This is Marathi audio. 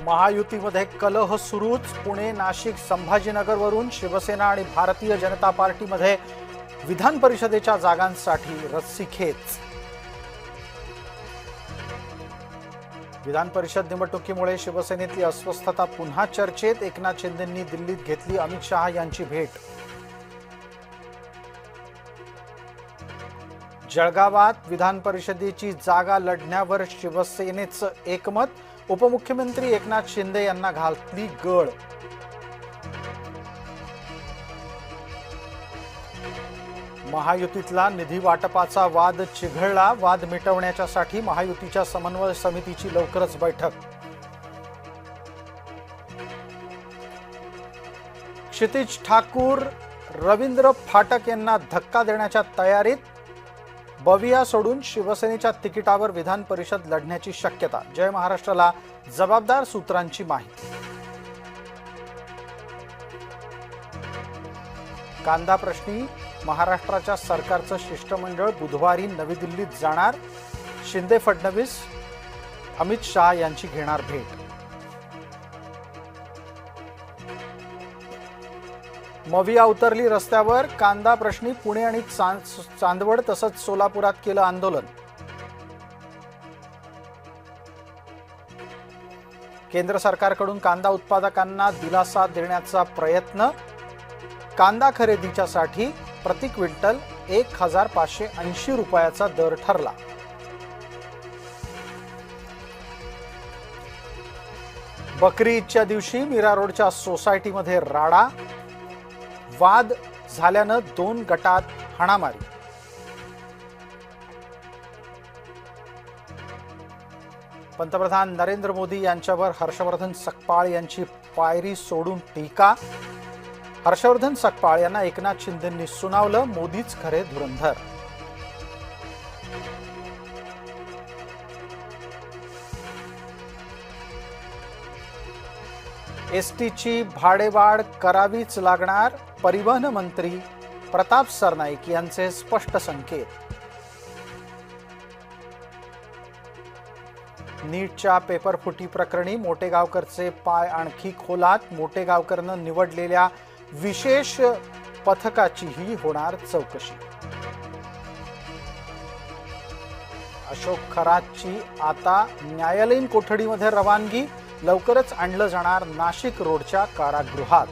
महायुतीमध्ये कलह सुरूच. पुणे, नाशिक, संभाजीनगरवरून शिवसेना आणि भारतीय जनता पार्टीमध्ये विधान परिषदेच्या जागांसाठी रस्सीखेच. विधान परिषद निवडणुकीमुळे शिवसेनेतली अस्वस्थता पुन्हा चर्चेत. एकनाथ शिंदेंनी दिल्लीत घेतली अमित शहा यांची भेट. जळगावात विधान परिषदेची जागा लढण्यावर शिवसेनेचं एकमत. उपमुख्यमंत्री एकनाथ शिंदे यांना घातली गळ. महायुतीतला निधी वाटपाचा वाद चिघळला. वाद मिटवण्यासाठी महायुतीच्या समन्वय समितीची लवकरच बैठक. क्षितिज ठाकूर रवींद्र फाटक यांना धक्का देण्याच्या तयारीत. बविया सोडून शिवसेनेच्या तिकिटावर विधान परिषद लढण्याची शक्यता. जय महाराष्ट्राला जबाबदार सूत्रांची माहिती. कांदा प्रश्नी महाराष्ट्राच्या सरकारचं शिष्टमंडळ बुधवारी नवी दिल्लीत जाणार. शिंदे, फडणवीस, अमित शहा यांची घेणार भेट. मविया उतरली रस्त्यावर. कांदा प्रश्नी पुणे आणि चांदवड तसंच सोलापुरात केलं आंदोलन. केंद्र सरकारकडून कांदा उत्पादकांना दिलासा देण्याचा प्रयत्न. कांदा खरेदीच्यासाठी प्रति क्विंटल 1580 रुपयाचा दर ठरला. बकरी ईदच्या दिवशी मीरा रोडच्या सोसायटीमध्ये राडा. वाद झाल्यानं 2 गटात हाणामारी. पंतप्रधान नरेंद्र मोदी यांच्यावर हर्षवर्धन सकपाळ यांची पायरी सोडून टीका. हर्षवर्धन सकपाळ यांना एकनाथ शिंदेंनी सुनावलं. मोदीच खरे धुरंधर. एसटीची भाडेवाढ करावीच लागणार. परिवहन मंत्री प्रताप सरनाईक यांचे स्पष्ट संकेत. नीटच्या पेपरफुटी प्रकरणी मोटेगावकरचे पाय आणखी खोलात. मोटेगावकरनं निवडलेल्या विशेष पथकाचीही होणार चौकशी. अशोक खरातची आता न्यायालयीन कोठडीमध्ये रवानगी. लवकरच आणलं जाणार नाशिक रोडच्या कारागृहात.